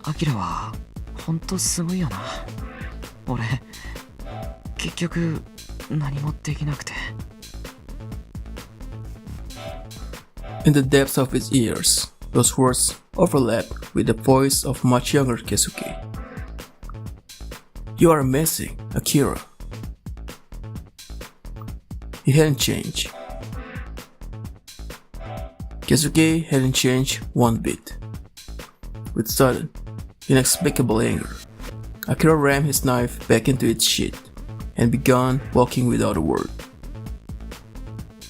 アキラはほんとすごいよな。俺結局何もできなくて。 In the depths of his ears, those words overlap with the voice of much younger Keisuke. You are amazing, Akira. He hadn't changed. Keisuke hadn't changed one bit. With sudden, inexplicable anger, Akira rammed his knife back into its sheath and began walking without a word.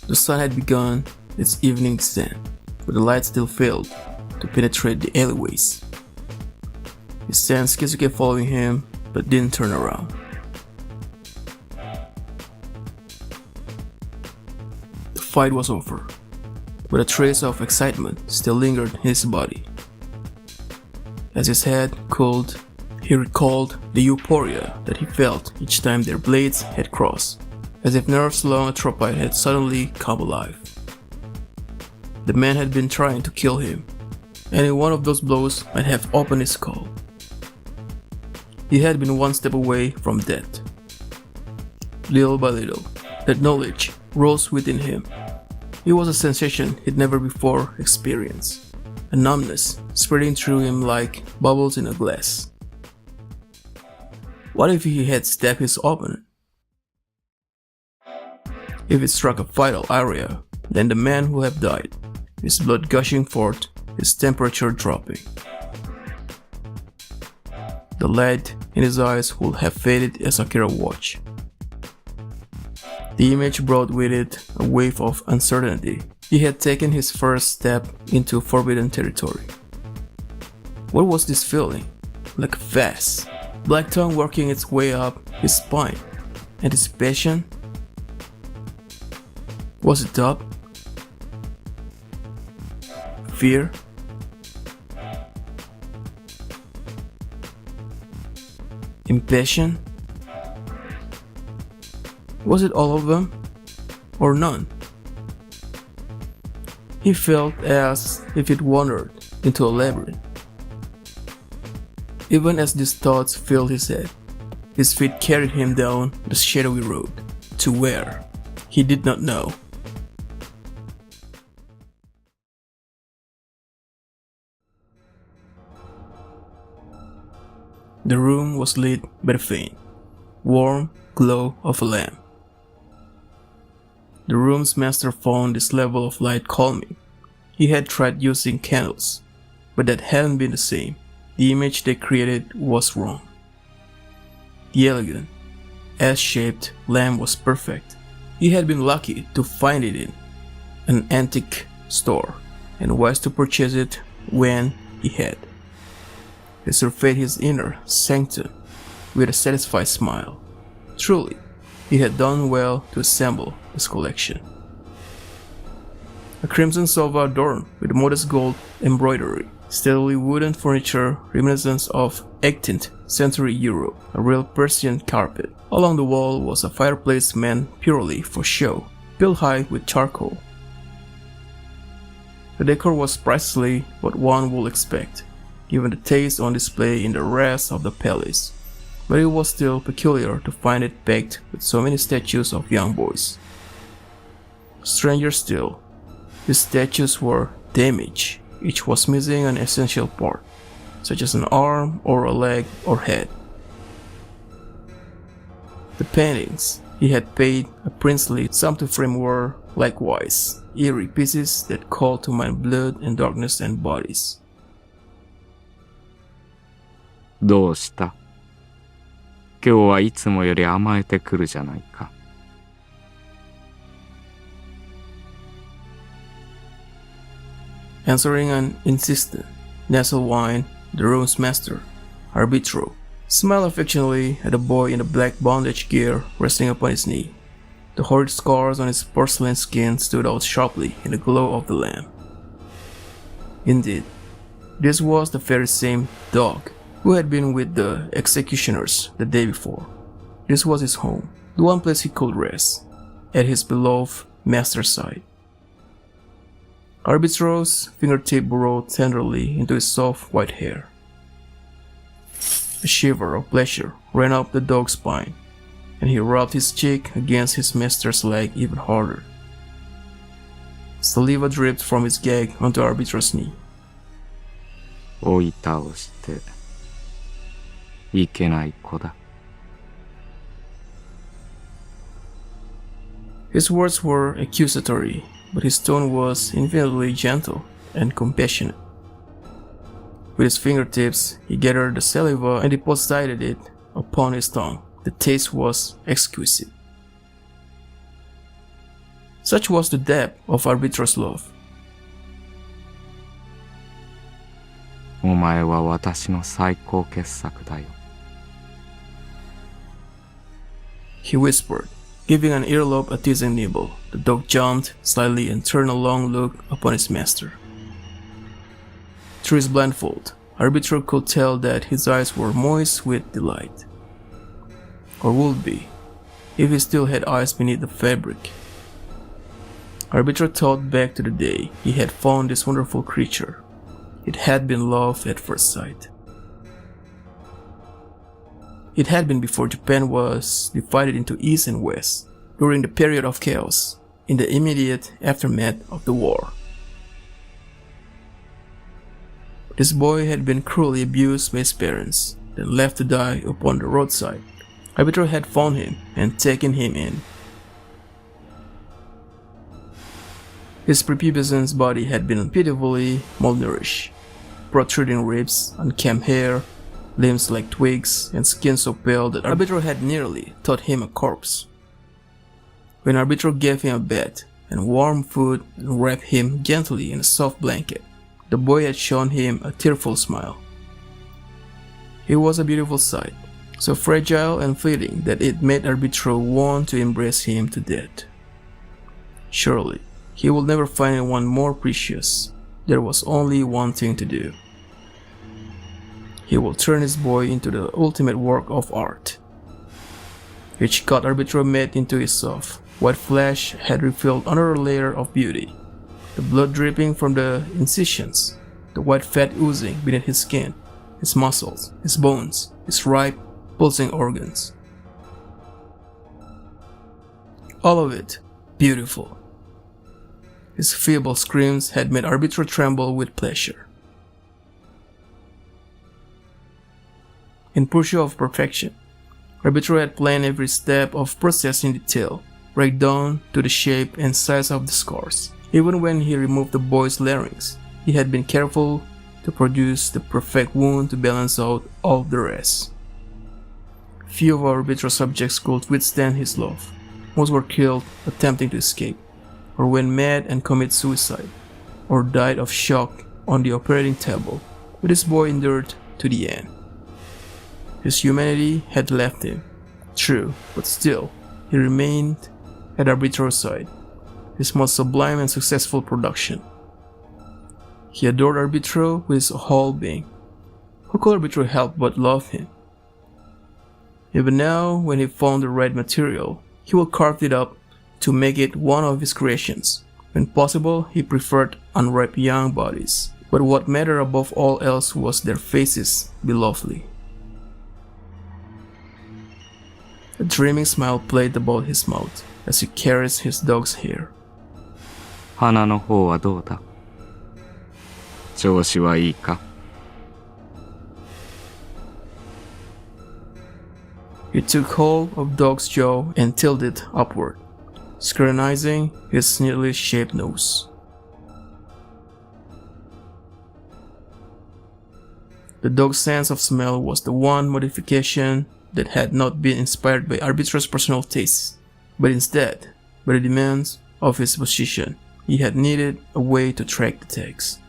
The sun had begun its evening descent, but the light still failed to penetrate the alleyways. He sensed Keisuke following him, but didn't turn around. The fight was over, but a trace of excitement still lingered in his body. As his head cooled, he recalled the euphoria that he felt each time their blades had crossed, as if nerves long atrophied had suddenly come alive. The man had been trying to kill him, and in one of those blows might have opened his skull. He had been one step away from death. Little by little, that knowledge rose within him. It was a sensation he'd never before experienced. A numbness spreading through him like bubbles in a glass. What if he had stabbed his opponent? If it struck a vital area, then the man would have died, his blood gushing forth, his temperature dropping. The light in his eyes would have faded as Akira watched. The image brought with it a wave of uncertainty. He had taken his first step into forbidden territory. What was this feeling? Like a vast black tongue working its way up his spine. Anticipation? Was it doubt? Fear? Impatience? Was it all of them? Or none? He felt as if he'd wandered into a labyrinth. Even as these thoughts filled his head, his feet carried him down the shadowy road, to where he did not know. The room was lit by the faint, warm glow of a lamp. The room's master found this level of light calming. He had tried using candles, but that hadn't been the same. The image they created was wrong. The elegant, S-shaped lamp was perfect. He had been lucky to find it in an antique store, and wise to purchase it when he had. He surveyed his inner sanctum with a satisfied smile. Truly, he had done well to assemble his collection. A crimson sofa adorned with modest gold embroidery steadily wooden furniture reminiscent of 18th century Europe, a real Persian carpet. Along the wall was a fireplace meant purely for show, built high with charcoal. The decor was precisely what one would expect, given the taste on display in the rest of the palace, but it was still peculiar to find it packed with so many statues of young boys. Stranger still, the statues were damaged. Each was missing an essential part, such as an arm or a leg or head. The paintings he had paid a princely sum to frame were, likewise, eerie pieces that called to mind blood and darkness and bodies. どうした?今日はいつもより甘えてくるじゃないか。Answering an insistent, nasal whine, the room's master, Arbitro, smiled affectionately at the boy in the black bondage gear resting upon his knee. The horrid scars on his porcelain skin stood out sharply in the glow of the lamp. Indeed, this was the very same dog who had been with the executioners the day before. This was his home, the one place he could rest, at his beloved master's side. Arbitro's fingertip burrowed tenderly into his soft white hair. A shiver of pleasure ran up the dog's spine, and he rubbed his cheek against his master's leg even harder. Saliva dripped from his gag onto Arbitro's knee. 追い倒していけない子だ。His words were accusatory, but his tone was infinitely gentle and compassionate. With his fingertips, he gathered the saliva and deposited it upon his tongue. The taste was exquisite. Such was the depth of Arbitro's love. お前は私の最高傑作だよ。He whispered, giving an earlobe a teasing nibble. The dog jumped slightly and turned a long look upon his master. Through his blindfold, Arbitro could tell that his eyes were moist with delight. Or would be, if he still had eyes beneath the fabric. Arbitro thought back to the day he had found this wonderful creature. It had been love at first sight. It had been before Japan was divided into East and West, during the period of chaos, in the immediate aftermath of the war. This boy had been cruelly abused by his parents, then left to die upon the roadside. Arbitro had found him and taken him in. His prepubescent body had been pitifully malnourished, protruding ribs, unkempt hair, limbs like twigs, and skin so pale that Arbitro had nearly thought him a corpse. When Arbitro gave him a bed and warm food and wrapped him gently in a soft blanket, the boy had shown him a tearful smile. It was a beautiful sight, so fragile and fleeting that it made Arbitro want to embrace him to death. Surely, he would never find anyone more precious. There was only one thing to do. He will turn his boy into the ultimate work of art. Each cut Arbitro made into his soft, white flesh had revealed another layer of beauty. The blood dripping from the incisions, the white fat oozing beneath his skin, his muscles, his bones, his ripe, pulsing organs. All of it beautiful. His feeble screams had made Arbitro tremble with pleasure. In pursuit of perfection, Arbitro had planned every step of process in detail, right down to the shape and size of the scars. Even when he removed the boy's larynx, he had been careful to produce the perfect wound to balance out all the rest. Few of Arbitro's subjects could withstand his love. Most were killed attempting to escape, or went mad and committed suicide, or died of shock on the operating table, but this boy endured to the end. His humanity had left him, true, but still, he remained at Arbitro's side, his most sublime and successful production. He adored Arbitro with his whole being. How could Arbitro help but love him? Even now, when he found the right material, he will carve it up to make it one of his creations. When possible, he preferred unripe young bodies, but what mattered above all else was their faces be lovely. A dreaming smile played about his mouth as he caressed his dog's hair. 鼻の方はどうだ？調子はいいか？ He took hold of dog's jaw and tilted it upward, scrutinizing his neatly shaped nose. The dog's sense of smell was the one modification that had not been inspired by Arbitro's personal tastes, but instead by the demands of his position. He had needed a way to track the tags.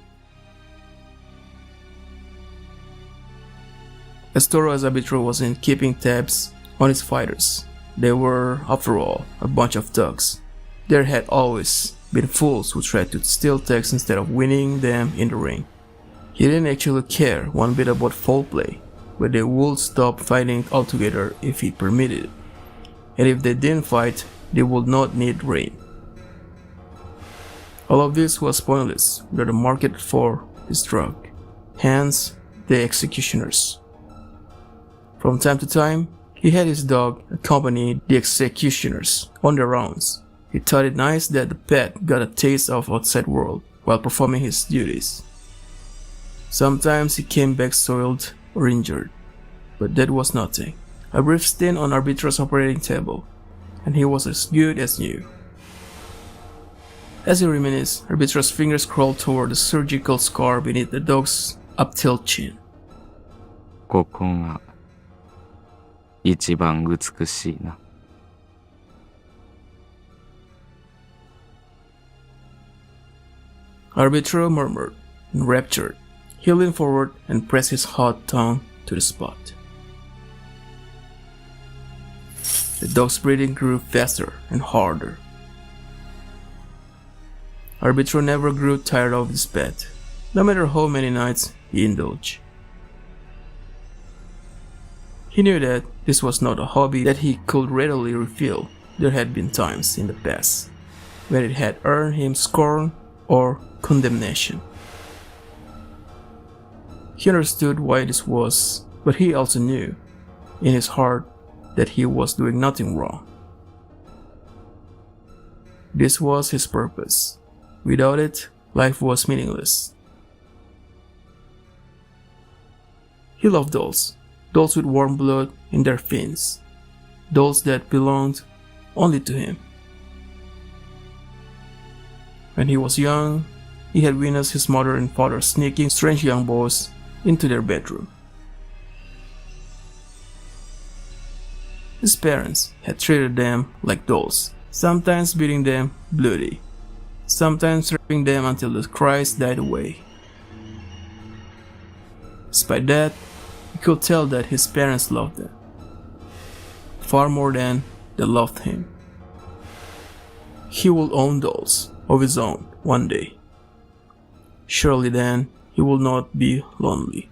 As thorough as Arbitro was in keeping tabs on his fighters, they were, after all, a bunch of thugs. There had always been fools who tried to steal tags instead of winning them in the ring. He didn't actually care one bit about foul play, but they would stop fighting altogether if he permitted it. And if they didn't fight, they would not need rain. All of this was pointless without a market for his drug, hence the executioners. From time to time, he had his dog accompany the executioners on their rounds. He thought it nice that the pet got a taste of outside world while performing his duties. Sometimes he came back soiled or injured, but that was nothing. A brief stint on Arbitro's operating table, and he was as good as new. As he reminisced, Arbitro's fingers crawled toward the surgical scar beneath the dog's up-tilt chin. ここが一番美しいな。Arbitro murmured, enraptured. He leaned forward and pressed his hot tongue to the spot. The dog's breathing grew faster and harder. Arbitro never grew tired of his pet, no matter how many nights he indulged. He knew that this was not a hobby that he could readily refill. There had been times in the past when it had earned him scorn or condemnation. He understood why this was, but he also knew, in his heart, that he was doing nothing wrong. This was his purpose. Without it, life was meaningless. He loved dolls, dolls with warm blood in their fins, dolls that belonged only to him. When he was young, he had witnessed his mother and father sneaking strange young boys into their bedroom. His parents had treated them like dolls, sometimes beating them bloody, sometimes raping them until the cries died away. Despite that, he could tell that his parents loved them, far more than they loved him. He would own dolls of his own one day. Surely then he would not be lonely.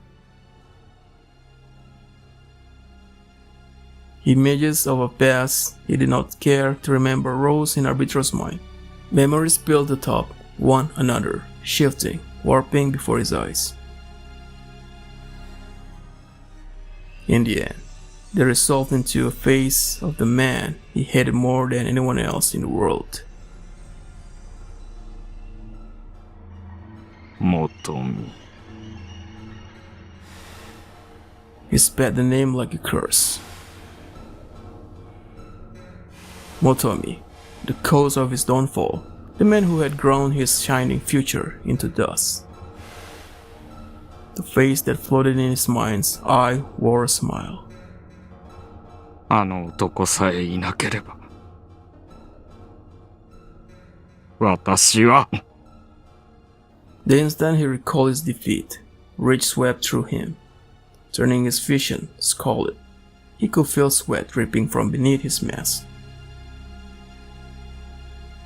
Images of a past he did not care to remember rose in Arbitro's mind. Memories built atop one another, shifting, warping before his eyes. In the end, they resolved into a face of the man he hated more than anyone else in the world. Motomi. He spat the name like a curse. Motomi, the cause of his downfall, the man who had ground his shining future into dust. The face that floated in his mind's eye wore a smile. あの男さえいなければ。私は。The instant he recalled his defeat, rage swept through him, turning his vision scarlet. He could feel sweat dripping from beneath his mask.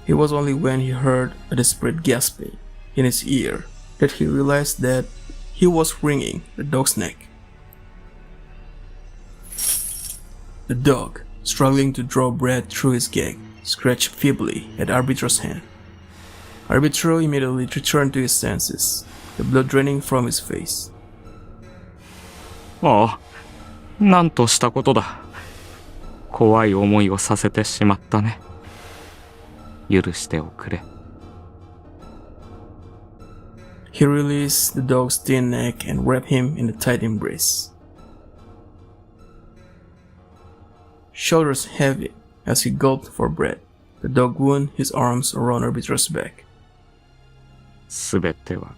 It was only when he heard a desperate gasping in his ear that he realized that he was wringing the dog's neck. The dog, struggling to draw breath through his gag, scratched feebly at Arbitra's hand. Arbitro immediately returned to his senses, the blood draining from his face. ああ、なんとしたことだ。怖い思いをさせてしまったね。許しておくれ。He released the dog's thin neck and wrapped him in a tight embrace. Shoulders heavy as he gulped for breath, the dog wound his arms around Arbitra's back. すべては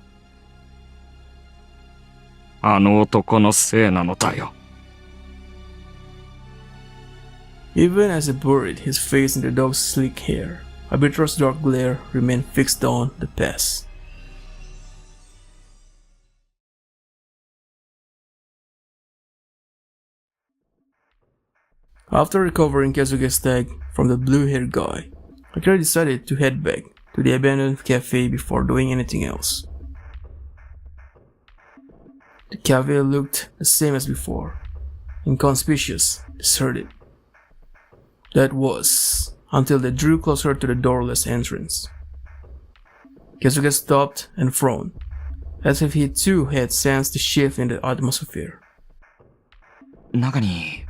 あの男のせいなのだよ。Even as he buried his face in the dog's sleek hair, Arbitra's dark glare remained fixed on the past. After recovering Keisuke's tag from the blue-haired guy, Akira decided to head back to the abandoned cafe before doing anything else. The cafe looked the same as before, inconspicuous, deserted. That was until they drew closer to the doorless entrance. Keisuke stopped and frowned, as if he too had sensed the shift in the atmosphere. 中に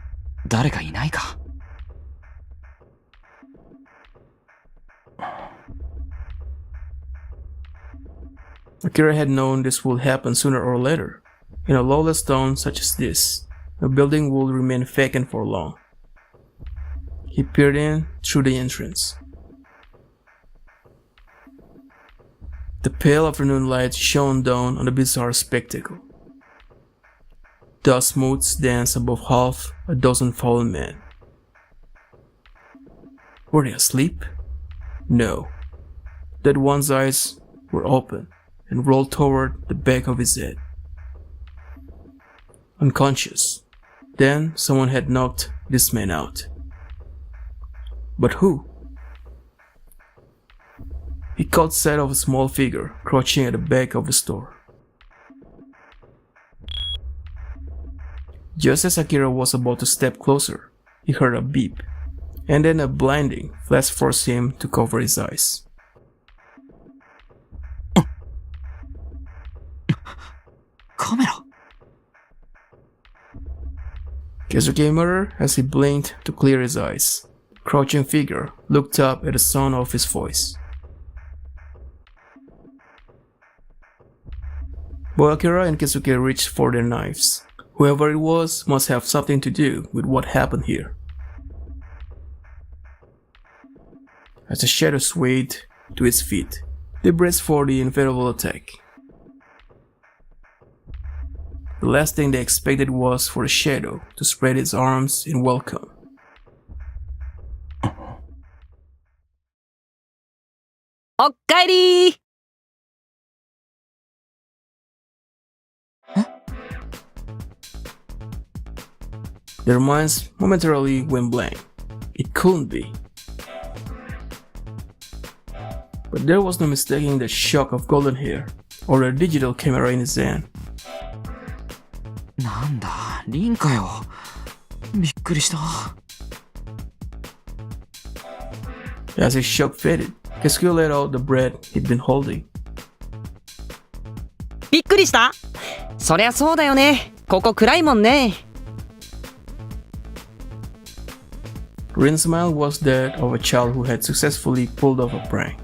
誰かいないか。Akira had known this would happen sooner or later. In a lawless town such as this, a building would remain vacant for long. He peered in through the entrance. The pale afternoon light shone down on the bizarre spectacle. Dust motes danced above half a dozen fallen men. Were they asleep? No. That one's eyes were open and rolled toward the back of his head. Unconscious. Then someone had knocked this man out. But who? He caught sight of a small figure crouching at the back of the store. Just as Akira was about to step closer, he heard a beep, and then a blinding flash forced him to cover his eyes. Camera! Keisuke muttered as he blinked to clear his eyes. The crouching figure looked up at the sound of his voice. Both Akira and Keisuke reached for their knives. Whoever it was must have something to do with what happened here. As the shadow swayed to its feet, they braced for the inevitable attack. The last thing they expected was for the shadow to spread its arms in welcome. Okaeri! Their minds momentarily went blank. It couldn't be. But there was no mistaking the shock of golden hair or the digital camera in his hand. なんだ、リンかよ。びっくりした。As his shock faded, Keisuke let out the breath he'd been holding. びっくりした?そりゃそうだよね。ここ暗いもんね。Rin's smile was that of a child who had successfully pulled off a prank.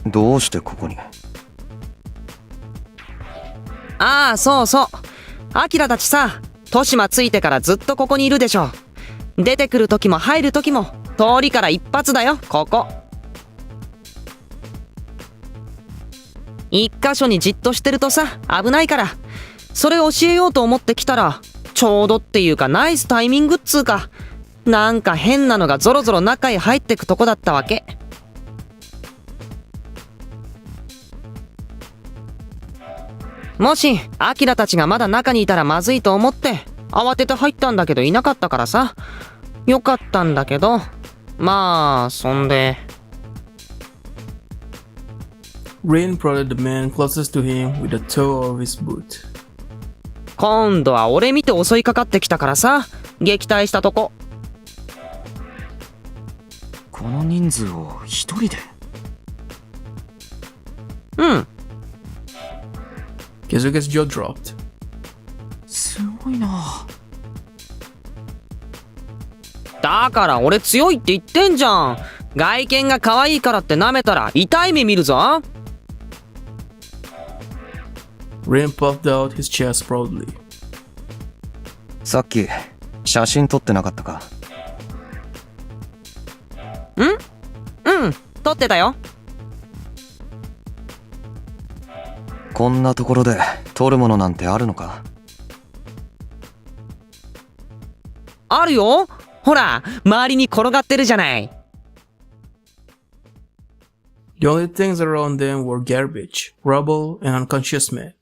どうしてここに?ああ、そうそう。アキラたちさ、豊島ついてからずっとここにいるでしょ。出てくる時も入る時も通りから一発だよ、ここ。一箇所にじっとしてるとさ、危ないから。それ教えようと思ってきたら、ちょうどっていうかナイスタイミングっつうか、なんか変なのがゾロゾロ中へ入ってくとこだったわけ。もしアキラたちがまだ中にいたらまずいと思って慌てて入ったんだけどいなかったからさ、よかったんだけど、まあそんで。Rin prodded the man closest to him with the toe of his boot. 今度は俺見て襲いかかってきたからさ、撃退したとこ。この人数を一人で。うん。Keisuke's jaw dropped. すごいな。だから俺強いって言ってんじゃん。外見が可愛いからって舐めたら痛い目見るぞ。Rin puffed out his chest proudly. さっき写真撮ってなかったか？うん、撮ってたよ。こんなところで撮るものなんてあるのか？あるよ。ほら、周りに転がってるじゃない。The only things around them were garbage, rubble, and unconscious men.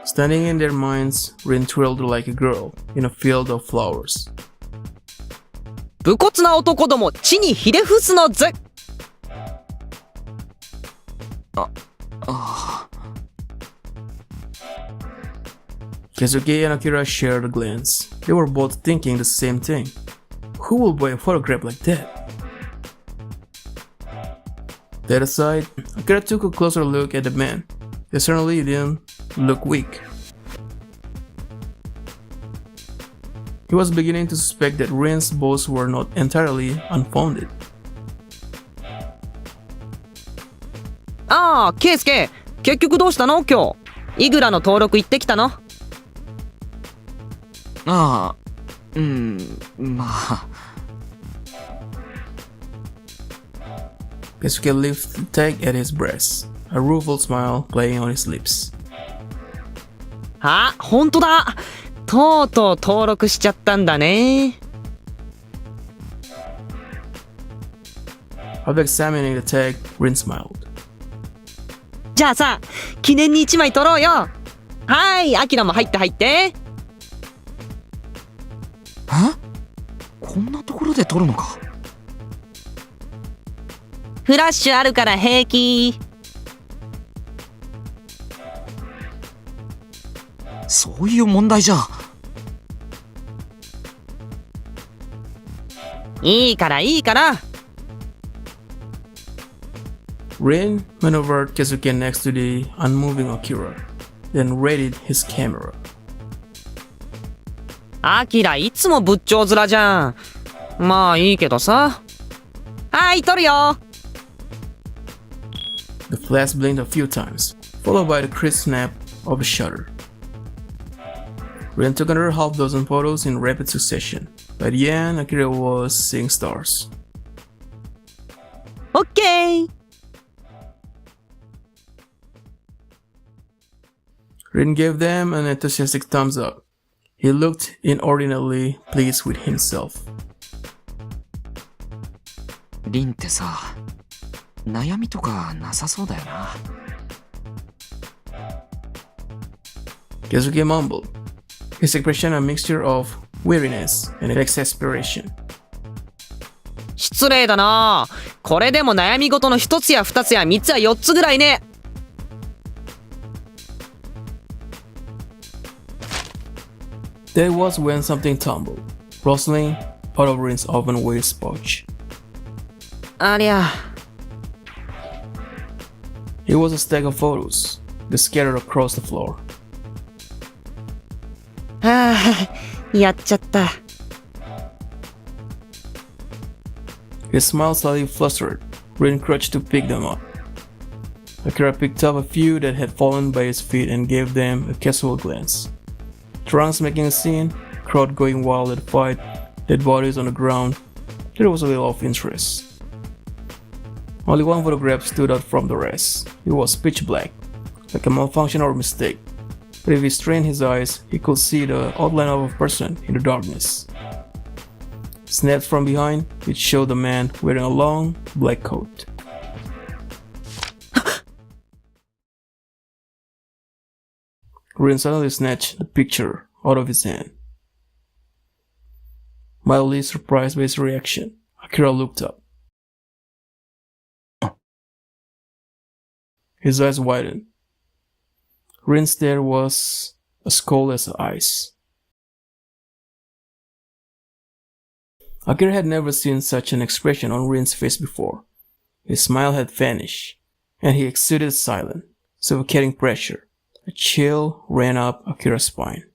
Standing in their minds, Rin thrilled like a girl in a field of flowers. 武骨な男ども、地にひれ伏すのぜ。Keisuke and Akira shared a glance. They were both thinking the same thing. Who will buy a photograph like that? That aside, Akira took a closer look at the man. They certainly didn't look weak. He was beginning to suspect that Rin's boasts were not entirely unfounded. ああ、ケイスケ、結局どうしたの今日。イグラの登録行ってきたの？ああ、まあ。Keisuke lifted the tag at his breast, a rueful smile playing on his lips. あ、ほんとだ。とうとう登録しちゃったんだね。After examining the tag, Rin smiled. じゃあさ、記念に1枚撮ろうよ。はい、アキラも入って入って。え？こんなところで撮るのか？フラッシュあるから平気。そういう問題じゃ。いいからいいから。Rin maneuvered Keisuke next to the unmoving Akira, then readied his camera. アキラいつも仏頂面じゃん。まあいいけどさ。はい、撮るよ。The flash blinked a few times, followed by the crisp snap of a shutter. Rin took another half dozen photos in rapid succession. By the end, Akira was seeing stars. オッケー。Rin gave them an enthusiastic thumbs up. He looked inordinately pleased with himself. リンってさ、悩みとかなさそうだよな。Keisuke mumbled, his expression a mixture of weariness and exasperation. 失礼だな。これでも悩み事の一つや二つや三つや四つぐらいね。That was when something tumbled, rustling out of Rin's open waist pouch. ありゃ。It was a stack of photos that scattered across the floor. はあ、やっちゃった。His smile slightly flustered. Rin crouched to pick them up. Akira picked up a few that had fallen by his feet and gave them a casual glance. Trunks making a scene, crowd going wild at the fight, dead bodies on the ground. There was a little of interest. Only one photograph stood out from the rest. It was pitch black, like a malfunction or mistake. But if he strained his eyes, he could see the outline of a person in the darkness. Snapped from behind, it showed a man wearing a long, black coat. Rin suddenly snatched the picture out of his hand. Mildly surprised by his reaction, Akira looked up. His eyes widened. Rin's stare was as cold as ice. Akira had never seen such an expression on Rin's face before. His smile had vanished, and he exuded silent, suffocating pressure. A chill ran up Akira's spine.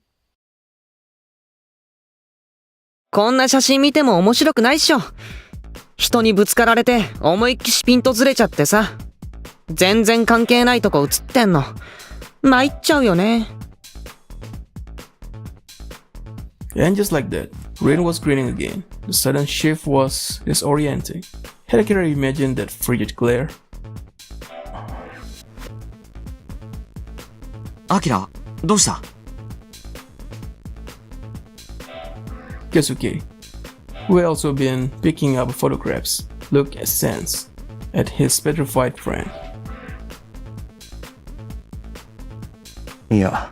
こんな写真見ても面白くないっしょ。人にぶつかられて思いっきしピントずれちゃってさ。全然関係ないとこ映ってんの。参っちゃうよね。And just like that, Rin was grinning again. The sudden shift was disorienting. Had Akira imagined that frigid glare? アキラ、どうした？ Keisuke, who had also been picking up photographs, looked askance at his petrified friend. いや、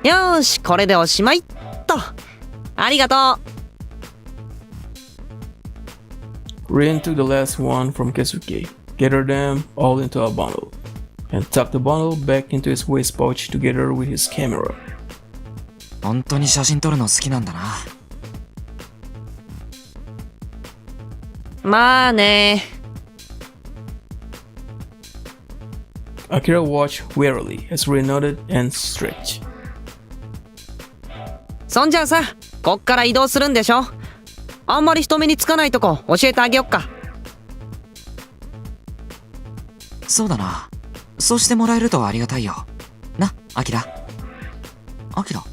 よーし、これでおしまいっと。ありがとう。Rin took the last one from Keisuke, gathered them all into a bundle, and tucked the bundle back into his waist pouch together with his camera. 本当に写真撮るの好きなんだな。まあね。Akira watched warily as Rin nodded and stretched. そんじゃあさ、こっから移動するんでしょ。あんまり人目につかないとこ教えてあげよっか。そうだな。そうしてもらえるとありがたいよ。な、アキラ。アキラ。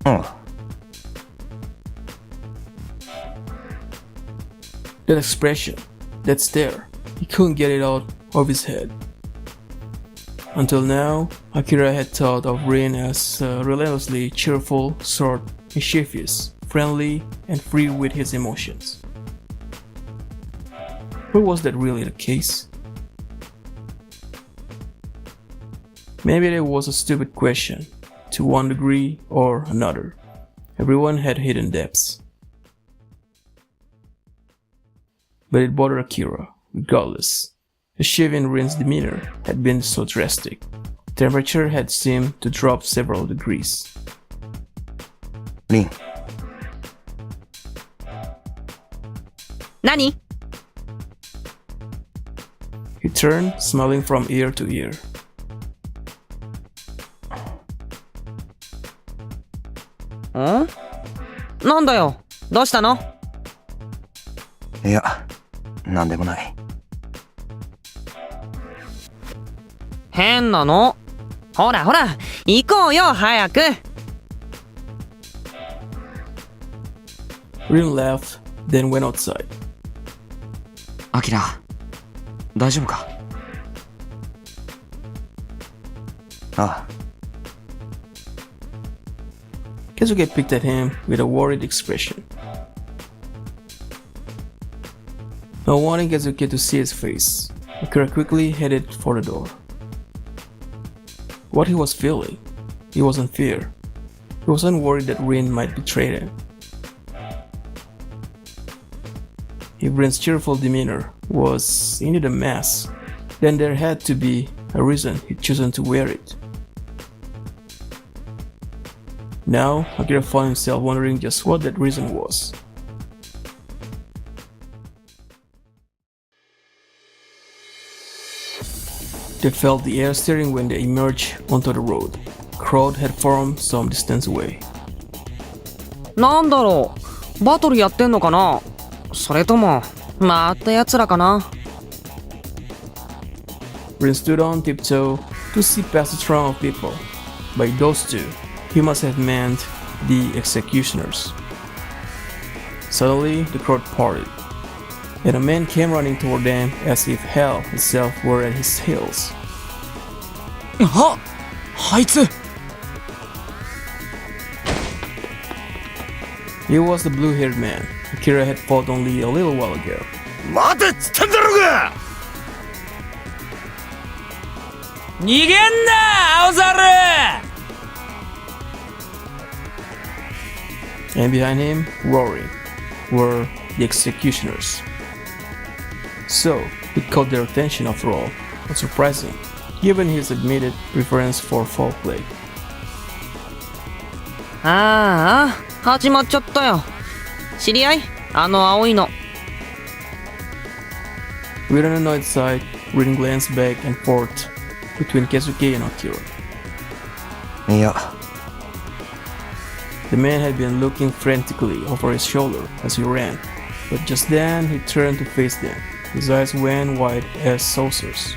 うん。 That expression, that stare, he couldn't get it out of his head. Until now, Akira had thought of Rin as relentlessly cheerful, short, mischievous, friendly, and free with his emotions. But was that really the case? Maybe that was a stupid question, to one degree or another. Everyone had hidden depths. But it bothered Akira, regardless. The shift in Rin's demeanor had been so drastic. Temperature had seemed to drop several degrees. リン、何？ He turned, smiling from ear to ear. ん？なんだよ。どうしたの？いや、なんでもない。変なの。ほらほら、行こうよ、早く。Rin laughed, then went outside. アキラ、大丈夫か？ああ、 Keisuke picked at him with a worried expression. Not wanting Keisuke to see his face, Akira quickly headed for the door. What he was feeling, he wasn't fear. He wasn't worried that Rin might betray him. If Rin's cheerful demeanor was indeed a mask, then there had to be a reason he'd chosen to wear it. Now, Akira found himself wondering just what that reason was. They felt the air stirring when they emerged onto the road. A crowd had formed some distance away. なんだろう。バトルやってんのかな？それとも、また奴らかな？ Rin stood on tiptoe to see past the throng of people. By those two, he must have meant the executioners. Suddenly, the crowd parted, and a man came running toward them as if hell itself were at his heels. あ、あいつ。 He was the blue-haired man Akira had fought only a little while ago. 待てっつってんだろうが。逃げんな、青猿。 And behind him, roaring, were the executioners. So, he caught their attention after all. Not surprising, given his admitted preference for foul play. ああ、始まっちゃったよ。知り合い？あの青いの。We were on the annoyed side, reading glance back and forth between Keisuke and Akira. いや、 The man had been looking frantically over his shoulder as he ran, but just then he turned to face them. His eyes went wide as saucers.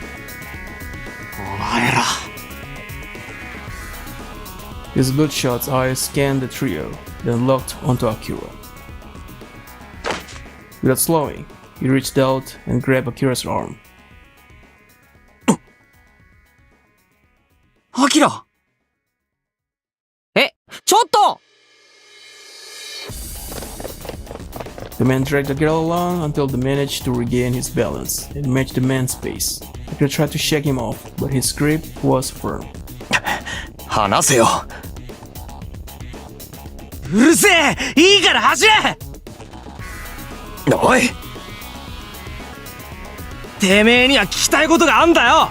お前ら His bloodshot eyes scanned the trio, then locked onto Akira. Without slowing, he reached out and grabbed Akira's arm. アキラえ、ちょっと！ The man dragged Akira along until they managed to regain his balance and match the man's pace. Akira tried to shake him off, but his grip was firm. 離せよ。うるせえいいから走れおい。てめえには聞きたいことがあんだよ